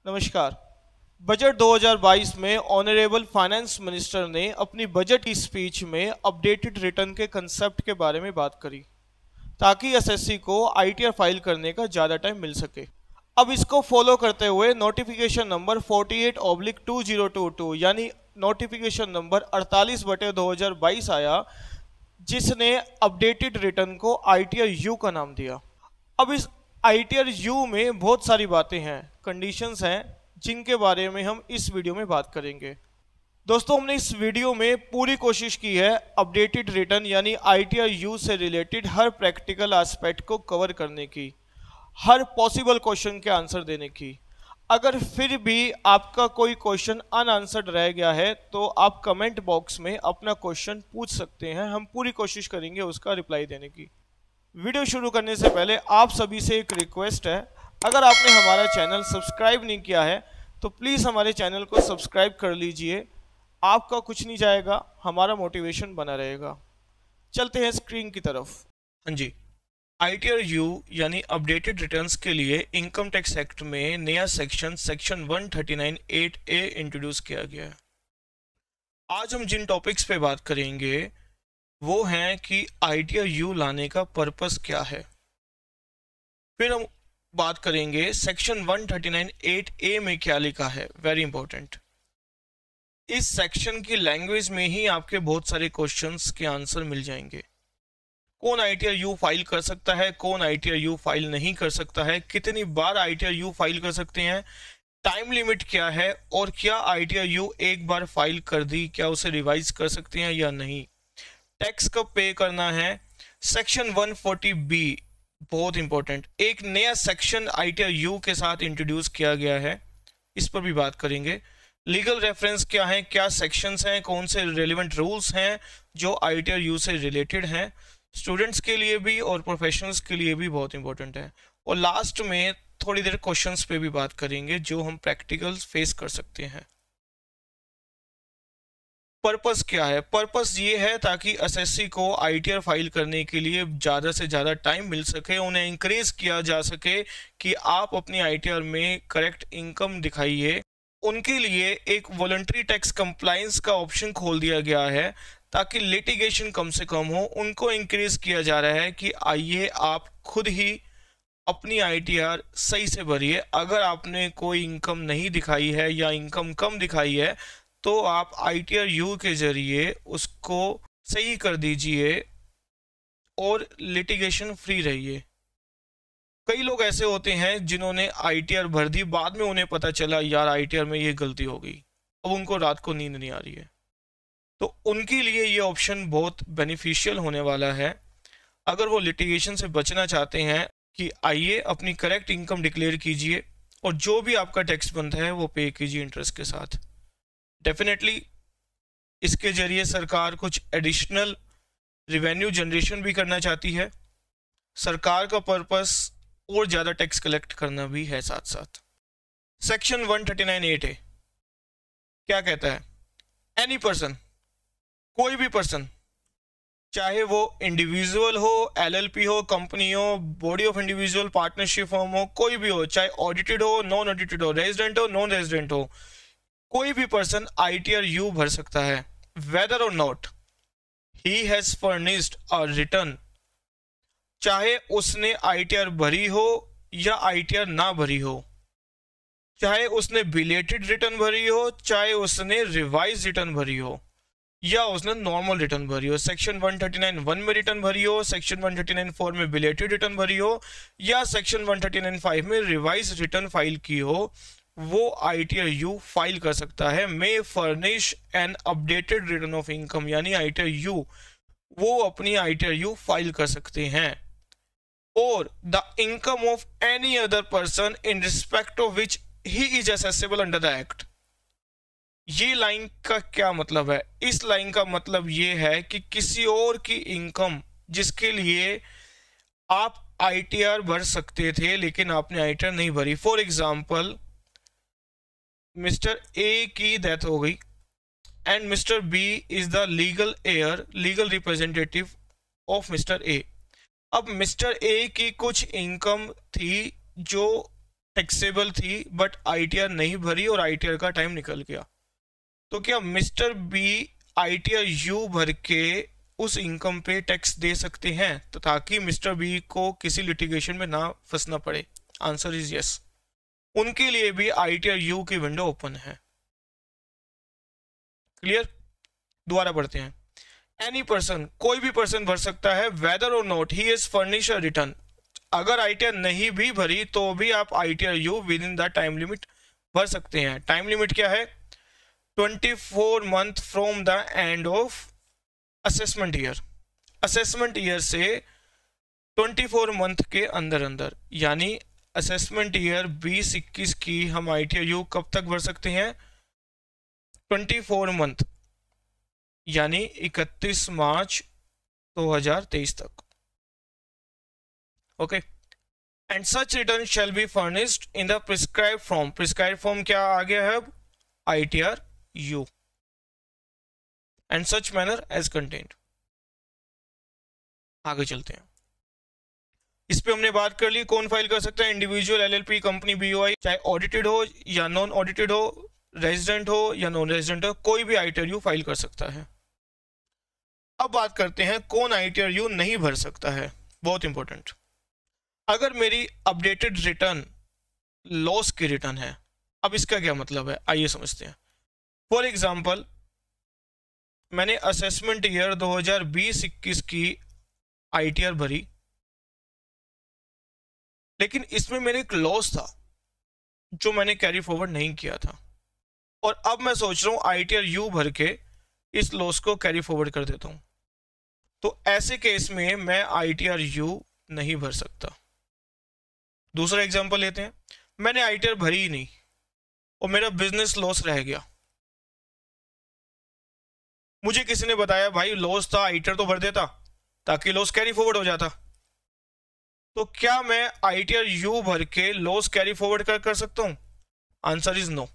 नमस्कार। बजट 2022 में honourable finance minister ने अपनी बजट की स्पीच में अपडेटेड रिटर्न के कंसेप्ट के बारे में बात करी ताकि एसएससी को आईटीआर फाइल करने का ज़्यादा टाइम मिल सके। अब इसको फॉलो करते हुए नोटिफिकेशन नंबर 48/2022 यानी नोटिफिकेशन नंबर 48/2022 आया, जिसने अपडेटेड रिटर्न को आईटीआर यू का नाम दिया। अब इस आईटीआर यू में बहुत सारी बातें हैं, कंडीशंस हैं, जिनके बारे में हम इस वीडियो में बात करेंगे। दोस्तों, हमने इस वीडियो में पूरी कोशिश की है अपडेटेड रिटर्न यानी आईटीआर यू से रिलेटेड हर प्रैक्टिकल एस्पेक्ट को कवर करने की, हर पॉसिबल क्वेश्चन के आंसर देने की। अगर फिर भी आपका कोई क्वेश्चन अनआंसर्ड रह गया है तो आप कमेंट बॉक्स में अपना क्वेश्चन पूछ सकते हैं, हम पूरी कोशिश करेंगे उसका रिप्लाई देने की। वीडियो शुरू करने से पहले आप सभी से एक रिक्वेस्ट है, अगर आपने हमारा चैनल सब्सक्राइब नहीं किया है तो प्लीज़ हमारे चैनल को सब्सक्राइब कर लीजिए। आपका कुछ नहीं जाएगा, हमारा मोटिवेशन बना रहेगा। चलते हैं स्क्रीन की तरफ। हाँ जी, आईटीआर यू यानी अपडेटेड रिटर्न्स के लिए इनकम टैक्स एक्ट में नया सेक्शन 139(8)(a) इंट्रोड्यूस किया गया है। आज हम जिन टॉपिक्स पे बात करेंगे वो हैं कि आईटीआर यू लाने का पर्पस क्या है। फिर हम बात करेंगे सेक्शन 139(8)(a) में क्या लिखा है, वेरी इंपॉर्टेंट। इस सेक्शन की लैंग्वेज में ही आपके बहुत सारे क्वेश्चंस के आंसर मिल जाएंगे। कौन आईटीआर यू फाइल कर सकता है, कौन आईटीआर यू फाइल नहीं कर सकता है, कितनी बार आईटीआर यू फाइल कर सकते हैं, टाइम लिमिट क्या है, और क्या आईटीआर यू एक बार फाइल कर दी क्या उसे रिवाइज कर सकते हैं या नहीं, टैक्स कब पे करना है। सेक्शन 140B बहुत इंपॉर्टेंट, एक नया सेक्शन आईटीआर यू के साथ इंट्रोड्यूस किया गया है, इस पर भी बात करेंगे। लीगल रेफरेंस क्या है, क्या सेक्शंस हैं, कौन से रेलिवेंट रूल्स हैं जो आईटीआर यू से रिलेटेड हैं, स्टूडेंट्स के लिए भी और प्रोफेशनल्स के लिए भी बहुत इंपॉर्टेंट है। और लास्ट में थोड़ी देर क्वेश्चंस पे भी बात करेंगे जो हम प्रैक्टिकल्स फेस कर सकते हैं। पर्पस क्या है, पर्पस ये है ताकि एसएससी को आईटीआर फाइल करने के लिए ज़्यादा से ज़्यादा टाइम मिल सके, उन्हें इंकरेज किया जा सके कि आप अपनी आईटीआर में करेक्ट इनकम दिखाइए। उनके लिए एक वॉलंटरी टैक्स कंप्लायंस का ऑप्शन खोल दिया गया है ताकि लिटिगेशन कम से कम हो। उनको इंकरेज किया जा रहा है कि आइए आप खुद ही अपनी आईटीआर सही से भरिए। अगर आपने कोई इनकम नहीं दिखाई है या इनकम कम दिखाई है तो आप आईटीआर यू के जरिए उसको सही कर दीजिए और लिटिगेशन फ्री रहिए। कई लोग ऐसे होते हैं जिन्होंने आईटीआर भर दी, बाद में उन्हें पता चला यार आईटीआर में ये गलती हो गई, अब उनको रात को नींद नहीं आ रही है, तो उनके लिए ये ऑप्शन बहुत बेनिफिशियल होने वाला है। अगर वो लिटिगेशन से बचना चाहते हैं कि आइए अपनी करेक्ट इनकम डिक्लेयर कीजिए और जो भी आपका टैक्स बनता है वो पे कीजिए इंटरेस्ट के साथ। डेफिनेटली इसके जरिए सरकार कुछ एडिशनल रिवेन्यू जनरेशन भी करना चाहती है। सरकार का पर्पस और ज़्यादा टैक्स कलेक्ट करना भी है साथ साथ। सेक्शन 139(8)(a क्या कहता है, एनी पर्सन, कोई भी पर्सन, चाहे वो इंडिविजुअल हो, एलएलपी हो, कंपनी हो, body of individual, partnership firm हो, कोई भी हो, चाहे ऑडिटेड हो, नॉन ऑडिटेड हो, रेजिडेंट हो, नॉन रेजिडेंट हो, कोई भी पर्सन आईटीआर यू भर सकता है वेदर और not he has furnished a return. चाहे उसने आईटीआर भरी हो या आईटीआर ना भरी हो, चाहे उसने बिलेटेड रिटर्न भरी हो, चाहे उसने रिवाइज रिटर्न भरी हो, या उसने नॉर्मल रिटर्न भरी हो, सेक्शन 139(1) में रिटर्न भरी हो, सेक्शन 139(4) में बिलेटेड रिटर्न भरी हो, या सेक्शन 139(5) में रिवाइज रिटर्न फाइल की हो, वो आईटीआर यू फाइल कर सकता है। मे furnish N updated return of income यानी आईटीआर यू, वो अपनी आईटीआर यू फाइल कर सकते हैं। और the income of any other person in respect of which he is accessible under the act. ये लाइन का क्या मतलब है, इस लाइन का मतलब ये है कि किसी और की इनकम जिसके लिए आप आईटीआर भर सकते थे लेकिन आपने आईटीआर नहीं भरी। फॉर एग्जाम्पल, मिस्टर ए की डेथ हो गई and mister B is the legal heir, legal representative of mister A. अब मिस्टर ए की कुछ इनकम थी जो टैक्सेबल थी बट आईटीआर नहीं भरी और आईटीआर का टाइम निकल गया, तो क्या मिस्टर बी आईटीआर यू भर के उस इनकम पे टैक्स दे सकते हैं, तो ताकि मिस्टर बी को किसी लिटिगेशन में ना फंसना पड़े? आंसर इज यस, उनके लिए भी आईटीआर यू की विंडो ओपन है। क्लियर? दोबारा पढ़ते हैं। एनी पर्सन, कोई भी पर्सन भर सकता है, वेदर और not he is furnish a return. अगर आईटीआर नहीं भी भरी तो भी आप ITR you with in the time limit भर सकते हैं। टाइम लिमिट क्या है? 24 month from the end of assessment year. Assessment year से 24 मंथ के अंदर अंदर, यानी असेसमेंट ईयर 20-21 की हम आईटीआर यू कब तक भर सकते हैं? 24 मंथ, यानी 31 मार्च 2023 तक। Okay, and such return shall be furnished in the prescribed form. Prescribed form क्या आ गया है अब? ITR U, and such manner as content. आगे चलते हैं। इस पे हमने बात कर ली कौन फाइल कर सकता है। इंडिविजुअल, एलएलपी, कंपनी, बीओआई, चाहे ऑडिटेड हो या नॉन ऑडिटेड हो, रेजिडेंट हो या नॉन रेजिडेंट हो, कोई भी आईटीआर यू फाइल कर सकता है। अब बात करते हैं कौन आईटीआर यू नहीं भर सकता है। बहुत इंपॉर्टेंट, अगर मेरी अपडेटेड रिटर्न लॉस की रिटर्न है। अब इसका क्या मतलब है, आइए समझते हैं। फॉर एग्जाम्पल, मैंने असेसमेंट ईयर 2020-21 की आईटीआर भरी, लेकिन इसमें मेरे एक लॉस था जो मैंने कैरी फॉरवर्ड नहीं किया था, और अब मैं सोच रहा हूं आईटीआर यू भर के इस लॉस को कैरी फॉरवर्ड कर देता हूं। तो ऐसे केस में मैं आईटीआर यू नहीं भर सकता। दूसरा एग्जांपल लेते हैं। मैंने आईटीआर भरी ही नहीं और मेरा बिजनेस लॉस रह गया। मुझे किसी ने बताया भाई लॉस था, आईटीआर तो भर देता ताकि लॉस कैरी फॉरवर्ड हो जाता। तो क्या मैं आईटीआर यू भर के लॉस कैरी फॉरवर्ड कर सकता हूं? Answer is no.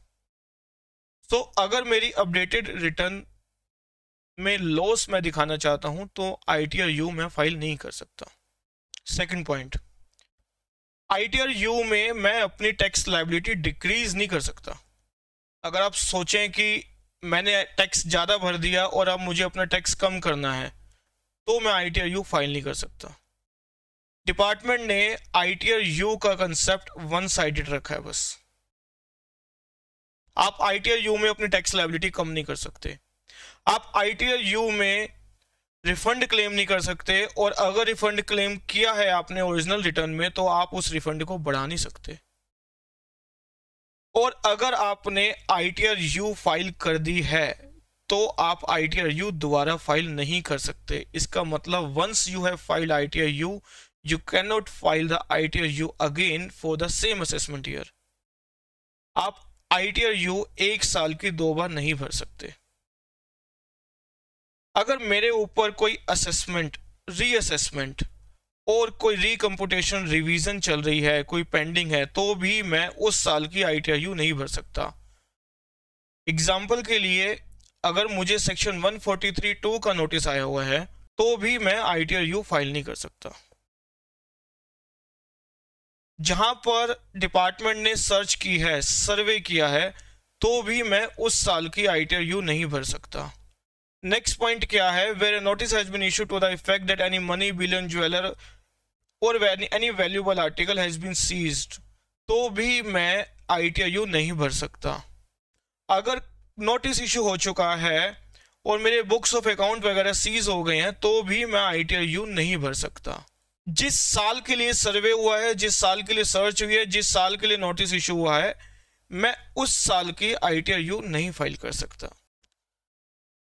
सो अगर मेरी अपडेटेड रिटर्न में लॉस मैं दिखाना चाहता हूं तो आईटीआर यू मैं फाइल नहीं कर सकता। सेकंड पॉइंट, आईटीआर यू में मैं अपनी टैक्स लायबिलिटी डिक्रीज नहीं कर सकता। अगर आप सोचें कि मैंने टैक्स ज़्यादा भर दिया और अब मुझे अपना टैक्स कम करना है, तो मैं आईटीआर यू फाइल नहीं कर सकता। डिपार्टमेंट ने आईटीआर यू का कंसेप्ट वन साइडेड रखा है बस। आप आईटीआर यू में अपनी टैक्स लायबिलिटी कम नहीं कर सकते। आप आईटीआर यू में रिफंड क्लेम नहीं कर सकते, और अगर रिफंड क्लेम किया है आपने ओरिजिनल रिटर्न में तो आप उस रिफंड को बढ़ा नहीं सकते। और अगर आपने आईटीआर यू फाइल कर दी है तो आप आईटीआर यू दोबारा फाइल नहीं कर सकते। इसका मतलब once you have filed ITR U, you cannot file the ITR U again for the same assessment year। आप ITR U 1 साल की 2 बार नहीं भर सकते। अगर मेरे ऊपर कोई असेसमेंट, रीअसेसमेंट और कोई रिकम्पुटेशन रिवीजन चल रही है, कोई पेंडिंग है, तो भी मैं उस साल की ITR U नहीं भर सकता। एग्जाम्पल के लिए, अगर मुझे सेक्शन 143(2) का नोटिस आया हुआ है तो भी मैं ITR U फाइल नहीं कर सकता। जहां पर डिपार्टमेंट ने सर्च की है, सर्वे किया है, तो भी मैं उस साल की आईटीआर यू नहीं भर सकता। नेक्स्ट पॉइंट क्या है? Where notice has been issued to the effect that any money, bullion, jeweller और any valuable article has been seized, तो भी मैं आईटीआर यू नहीं भर सकता। अगर नोटिस इशू हो चुका है और मेरे बुक्स ऑफ अकाउंट वगैरह सीज हो गए हैं तो भी मैं आईटीआर यू नहीं भर सकता। जिस साल के लिए सर्वे हुआ है, जिस साल के लिए सर्च हुई है, जिस साल के लिए नोटिस इशू हुआ है, मैं उस साल की आईटीआर यू नहीं फाइल कर सकता।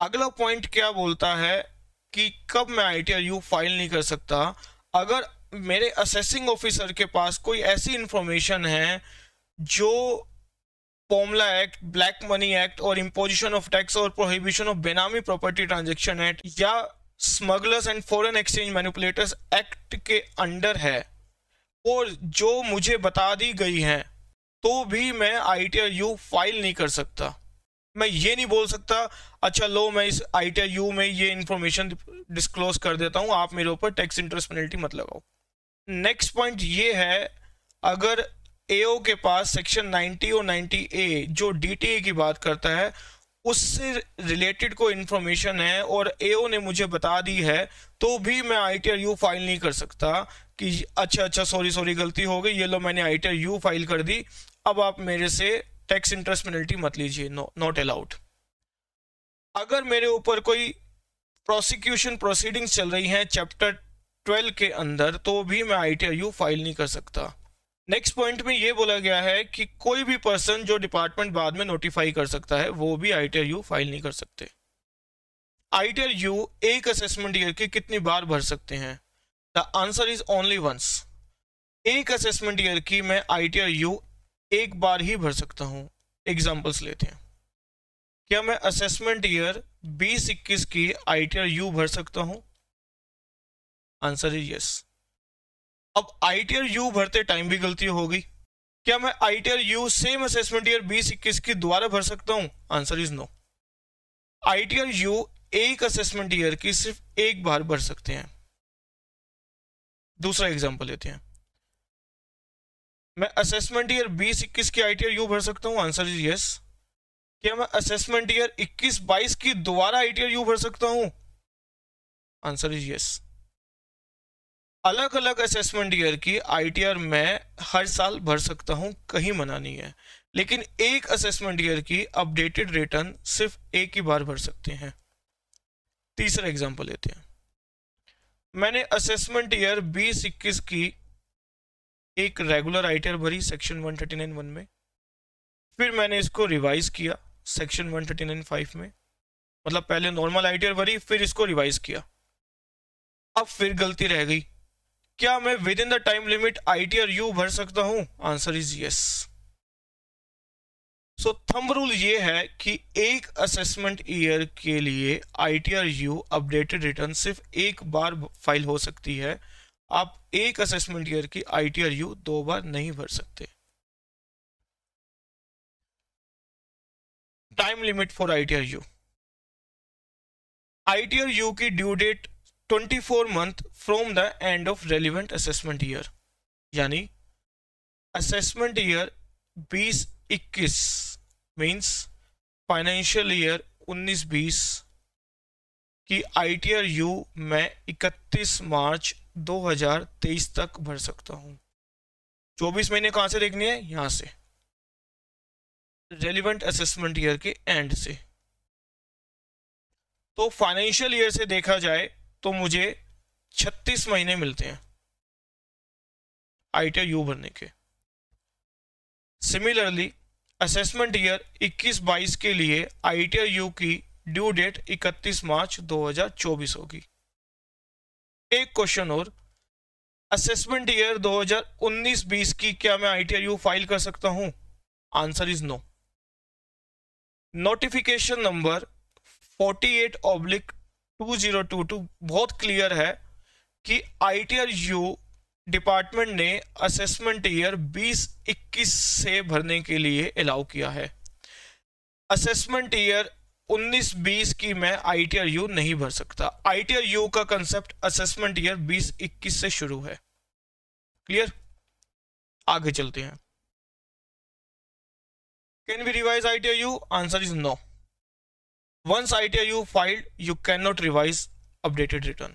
अगला पॉइंट क्या बोलता है कि कब मैं आईटीआर यू फाइल नहीं कर सकता? अगर मेरे असेसिंग ऑफिसर के पास कोई ऐसी इंफॉर्मेशन है जो पोमला एक्ट, ब्लैक मनी एक्ट और इम्पोजिशन ऑफ टैक्स और प्रोहिबिशन ऑफ बेनामी प्रॉपर्टी ट्रांजैक्शन एक्ट या smugglers and foreign exchange manipulators act के अंडर है और जो मुझे बता दी गई हैं, तो भी मैं आईटीआर यू फाइल नहीं कर सकता। मैं ये नहीं बोल सकता अच्छा लो मैं इस आईटीआर यू में ये इंफॉर्मेशन डिस्क्लोज कर देता हूँ, आप मेरे ऊपर टैक्स इंटरेस्ट पेनल्टी मत लगाओ। नेक्स्ट पॉइंट ये है, अगर एओ के पास सेक्शन 90 और 90A जो डीटीए की बात करता है उससे रिलेटेड कोई इन्फॉर्मेशन है और एओ ने मुझे बता दी है, तो भी मैं ITR U फाइल नहीं कर सकता कि अच्छा सॉरी गलती हो गई, ये लो मैंने ITR U फाइल कर दी, अब आप मेरे से टैक्स इंटरेस्ट पेनल्टी मत लीजिए, नो, नॉट अलाउड। अगर मेरे ऊपर कोई प्रोसिक्यूशन प्रोसीडिंग्स चल रही हैं चैप्टर 12 के अंदर, तो भी मैं ITR U फाइल नहीं कर सकता। नेक्स्ट पॉइंट में ये बोला गया है कि कोई भी पर्सन जो डिपार्टमेंट बाद में नोटिफाई कर सकता है वो भी ITR U फाइल नहीं कर सकते। ITR U एक असेसमेंट ईयर की कितनी बार भर सकते हैं? The answer is only once. एक असेसमेंट ईयर की मैं ITR U एक बार ही भर सकता हूं। एग्जांपल्स लेते हैं। क्या मैं असेसमेंट ईयर 2021 की ITR U भर सकता हूं? Answer is yes. अब ITR U भरते टाइम भी गलती हो गई, क्या मैं ITR U same assessment year 2021 की दोबारा भर सकता हूं? Answer is no. ITR U एक असेसमेंट ईयर की सिर्फ एक बार भर सकते हैं। दूसरा एग्जांपल लेते हैं। मैं असेसमेंट ईयर 2021 की ITR U भर सकता हूं? Answer is yes. क्या मैं असेसमेंट ईयर 21-22 की दोबारा ITR U भर सकता हूं? Answer is yes. अलग अलग असेसमेंट ईयर की ITR मैं हर साल भर सकता हूं, कहीं मना नहीं है, लेकिन एक असेसमेंट ईयर की अपडेटेड रिटर्न सिर्फ एक ही बार भर सकते हैं। तीसरा एग्जांपल लेते हैं। मैंने असेसमेंट ईयर 2021 की एक रेगुलर ITR भरी सेक्शन 139(1) में, फिर मैंने इसको रिवाइज किया सेक्शन 139(5) में, मतलब पहले नॉर्मल ITR भरी फिर इसको रिवाइज किया, अब फिर गलती रह गई, क्या मैं with in the time limit ITR U भर सकता हूं? Answer is yes. So thumb rule ये है कि एक असेसमेंट ईयर के लिए ITR U अपडेटेड रिटर्न सिर्फ एक बार फाइल हो सकती है। आप एक असेसमेंट ईयर की ITR U दो बार नहीं भर सकते। Time limit for ITR U। ITR U की due date 24 month from the end of relevant assessment year, यानी assessment year 2021 means financial year 19-20 की ITR U मैं 31 मार्च 2023 तक भर सकता हूं। 24 महीने कहां से देखनी है? यहां से, रेलिवेंट असेसमेंट ईयर के एंड से। तो फाइनेंशियल ईयर से देखा जाए तो मुझे 36 महीने मिलते हैं ITR U भरने के। सिमिलरली असेसमेंट ईयर 21-22 के लिए ITR U की ड्यू डेट 31 मार्च 2024 होगी। एक क्वेश्चन और, असेसमेंट ईयर 2019-20 की क्या मैं ITR U फाइल कर सकता हूं? Answer is no. Notification number 48/2022 बहुत क्लियर है कि ITR U डिपार्टमेंट ने असेसमेंट ईयर 2021 से भरने के लिए अलाउ किया है। असेसमेंट ईयर 19-20 की मैं ITR U नहीं भर सकता। ITR U का कंसेप्ट असेसमेंट ईयर 2021 से शुरू है। क्लियर? आगे चलते हैं। Can we revise ITR U? Answer is no. Once ITR U filed, you cannot revise updated return.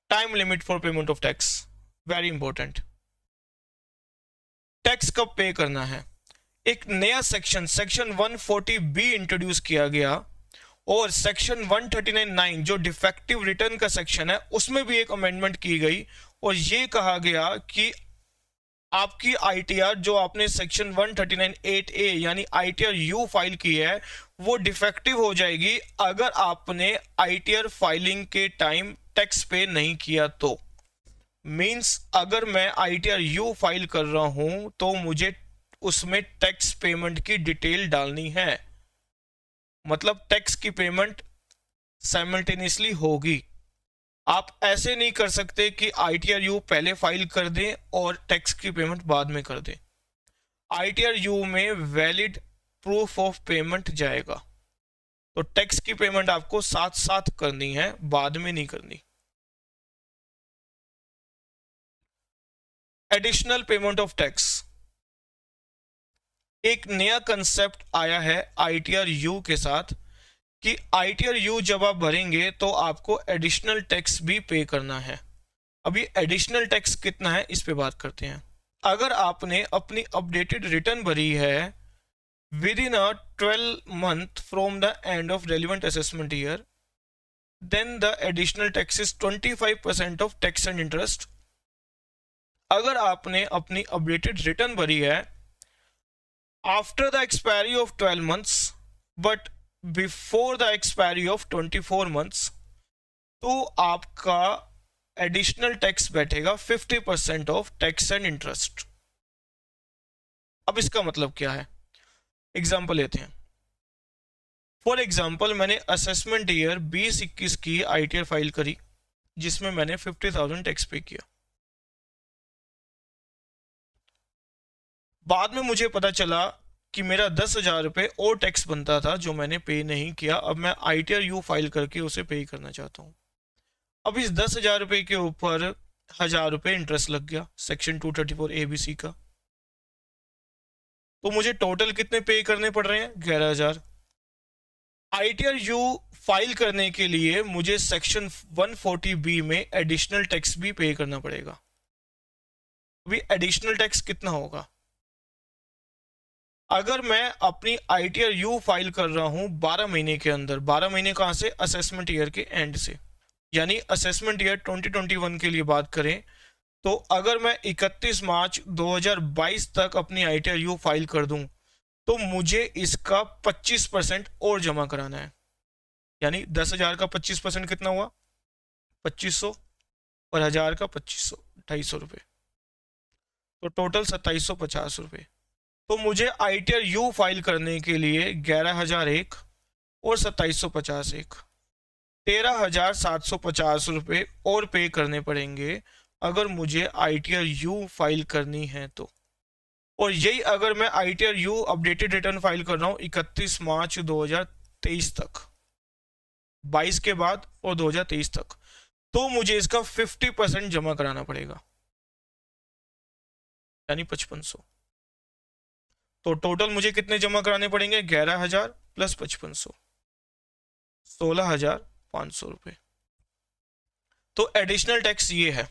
Time limit for payment of tax, very important. Tax कब पे करना है? एक नया सेक्शन 140B इंट्रोड्यूस किया गया और सेक्शन 139(9) जो डिफेक्टिव रिटर्न का सेक्शन है उसमें भी एक अमेंडमेंट की गई और ये कहा गया कि आपकी ITR जो आपने सेक्शन 139(8)A यानी ITR U फाइल की है वो डिफेक्टिव हो जाएगी अगर आपने ITR फाइलिंग के टाइम टैक्स पे नहीं किया तो। मींस अगर मैं ITR U फाइल कर रहा हूं तो मुझे उसमें टैक्स पेमेंट की डिटेल डालनी है, मतलब टैक्स की पेमेंट साइमल्टेनियसली होगी। आप ऐसे नहीं कर सकते कि ITR U पहले फाइल कर दें और टैक्स की पेमेंट बाद में कर दें। ITR U में वैलिड प्रूफ ऑफ पेमेंट जाएगा, तो टैक्स की पेमेंट आपको साथ साथ करनी है, बाद में नहीं करनी। एडिशनल पेमेंट ऑफ टैक्स, एक नया कंसेप्ट आया है आईटीआर यू के साथ कि आईटीआर यू जब आप भरेंगे तो आपको एडिशनल टैक्स भी पे करना है। अभी एडिशनल टैक्स कितना है इस पे बात करते हैं। अगर आपने अपनी अपडेटेड रिटर्न भरी है within a 12 month from the end of relevant assessment year, then the additional tax is 25% of tax and interest. अगर आपने अपनी अपडेटेड रिटर्न भरी है after the expiry of 12 months but before the expiry of 24 months, तो आपका additional tax बैठेगा 50% of tax and interest. अब इसका मतलब क्या है, एग्जाम्पल लेते हैं। फॉर एग्जाम्पल मैंने असेसमेंट ईयर 2021 की आईटीआर फाइल करी जिसमें मैंने 50,000 टैक्स पे किया। बाद में मुझे पता चला कि मेरा 10,000 रुपये और टैक्स बनता था जो मैंने पे नहीं किया। अब मैं आईटीआर यू फाइल करके उसे पे करना चाहता हूँ। अब इस 10,000 रुपये के ऊपर 1,000 रुपये इंटरेस्ट लग गया सेक्शन 234 ABC का, तो मुझे टोटल कितने पे करने पड़ रहे हैं, 11,000। आईटीआर यू फाइल करने के लिए मुझे सेक्शन 140B में एडिशनल टैक्स भी पे करना पड़ेगा। अभी एडिशनल टैक्स कितना होगा, अगर मैं अपनी आईटीआर यू फाइल कर रहा हूं 12 महीने के अंदर, 12 महीने कहां से, असेसमेंट ईयर के एंड से, यानी असेसमेंट ईयर 2021 के लिए बात करें तो अगर मैं 31 मार्च 2022 तक अपनी आईटीआर यू फाइल कर दूं तो मुझे इसका 25% और जमा कराना है। यानी 10,000 का 25% कितना हुआ, 2500, और 1,000 का 2500, 250 रुपये, तो टोटल 2,750 रुपये। तो मुझे आईटीआर यू फाइल करने के लिए 11,000 एक और 2,750 एक, 13,750 रुपये और पे करने पड़ेंगे अगर मुझे आईटीआर यू फाइल करनी है तो। और यही अगर मैं ITR you updated return file कर रहा हूँ 31 मार्च 2023 तक, 22 के बाद और 2023 तक, तो मुझे इसका 50% जमा कराना पड़ेगा, यानी 5,500। तो टोटल मुझे कितने जमा कराने पड़ेंगे, 11,000 प्लस 5,500, 16,500 रुपये। तो एडिशनल टैक्स ये है,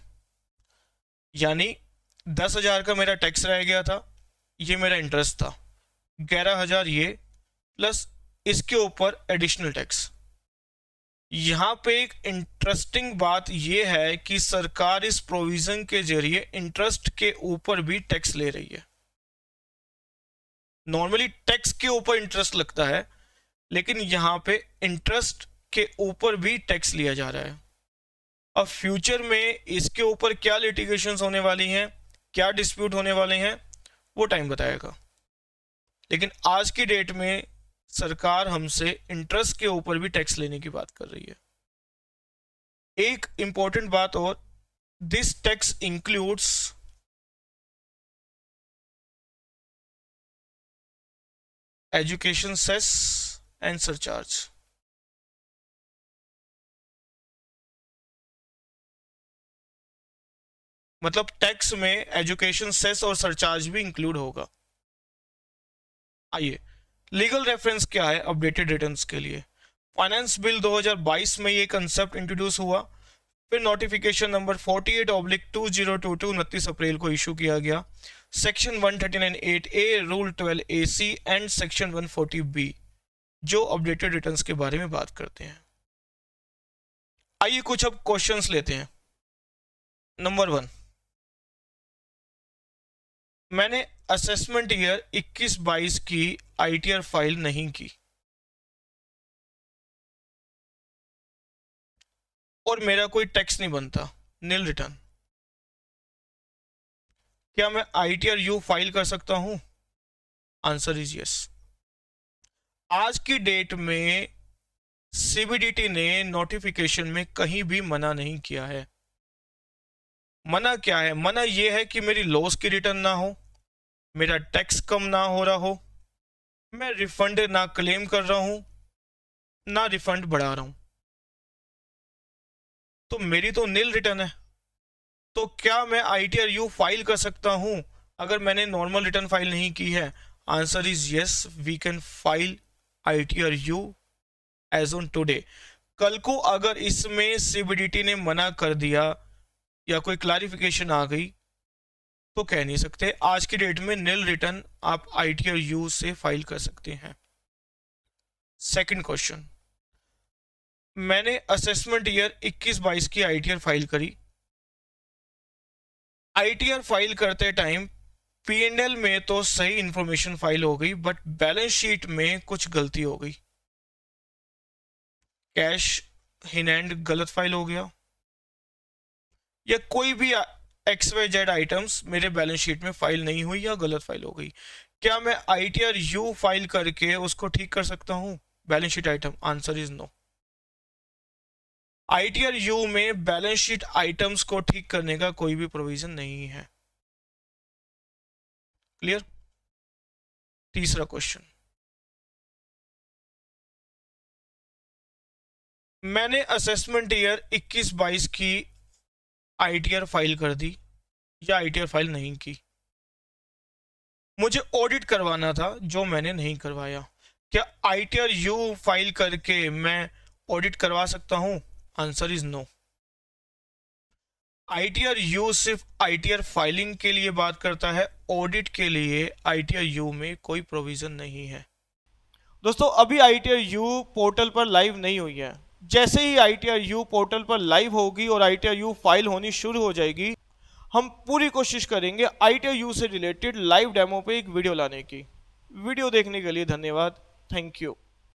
यानी 10,000 का मेरा टैक्स रह गया था, ये मेरा इंटरेस्ट था, 11,000 ये प्लस इसके ऊपर एडिशनल टैक्स। यहां पे एक इंटरेस्टिंग बात यह है कि सरकार इस प्रोविजन के जरिए इंटरेस्ट के ऊपर भी टैक्स ले रही है। नॉर्मली टैक्स के ऊपर इंटरेस्ट लगता है, लेकिन यहां पे इंटरेस्ट के ऊपर भी टैक्स लिया जा रहा है। अब फ्यूचर में इसके ऊपर क्या लिटिगेशंस होने वाली हैं, क्या डिस्प्यूट होने वाले हैं, वो टाइम बताएगा। लेकिन आज की डेट में सरकार हमसे इंटरेस्ट के ऊपर भी टैक्स लेने की बात कर रही है। एक इंपॉर्टेंट बात और, this tax includes education cess and surcharge. मतलब टैक्स में एजुकेशन सेस और सरचार्ज भी इंक्लूड होगा। आइए, लीगल रेफरेंस क्या है अपडेटेड रिटर्न्स के लिए। फाइनेंस बिल 2022 में ये कंसेप्ट इंट्रोड्यूस हुआ, फिर नोटिफिकेशन नंबर 48/2022 29 अप्रैल को इशू किया गया। Section 139(8)A rule 12AC and section 140B जो अपडेटेड रिटर्न्स के बारे में बात करते हैं। आइए कुछ अब क्वेश्चंस लेते हैं। नंबर 1, मैंने असेसमेंट ईयर 21-22 की आईटीआर फाइल नहीं की और मेरा कोई टैक्स नहीं बनता, नील रिटर्न, क्या मैं आईटीआर यू फाइल कर सकता हूं? Answer is yes. आज की डेट में सीबीडीटी ने नोटिफिकेशन में कहीं भी मना नहीं किया है। मना क्या है? मना यह है कि मेरी लॉस की रिटर्न ना हो, मेरा टैक्स कम ना हो रहा हो, मैं रिफंड ना क्लेम कर रहा हूं, ना रिफंड बढ़ा रहा हूं, तो मेरी तो नील रिटर्न है। तो क्या मैं ITRU फाइल कर सकता हूं अगर मैंने नॉर्मल रिटर्न फाइल नहीं की है? Answer is yes, we can file ITRU as on today. कल को अगर इसमें CBDT ने मना कर दिया या कोई क्लैरिफिकेशन आ गई तो कह नहीं सकते। आज की डेट में नील रिटर्न आप ITRU से फाइल कर सकते हैं। सेकंड क्वेश्चन, मैंने असेसमेंट ईयर 21-22 की ITR फाइल करी। ITR फाइल करते टाइम P&L में तो सही इंफॉर्मेशन फाइल हो गई, बट बैलेंस शीट में कुछ गलती हो गई। कैश इन हैंड गलत फाइल हो गया, या कोई भी XYZ आइटम्स मेरे बैलेंस शीट में फाइल नहीं हुई या गलत फाइल हो गई। क्या मैं ITRU फाइल करके उसको ठीक कर सकता हूं balance sheet item? Answer is no. ITRU में बैलेंस शीट आइटम्स को ठीक करने का कोई भी प्रोविजन नहीं है। क्लियर? तीसरा क्वेश्चन, मैंने असेसमेंट ईयर 21-22 की ITR फाइल कर दी या ITR फाइल नहीं की। मुझे ऑडिट करवाना था जो मैंने नहीं करवाया। क्या ITRU फाइल करके मैं ऑडिट करवा सकता हूं? Answer is no. ITRU सिर्फ ITR फाइलिंग के लिए बात करता है, ऑडिट के लिए ITRU में कोई प्रोविजन नहीं है। दोस्तों अभी ITRU पोर्टल पर लाइव नहीं हुई है। जैसे ही ITRU पोर्टल पर लाइव होगी और ITRU फाइल होनी शुरू हो जाएगी, हम पूरी कोशिश करेंगे ITRU से रिलेटेड लाइव डेमो पे एक वीडियो लाने की। वीडियो देखने के लिए धन्यवाद। Thank you.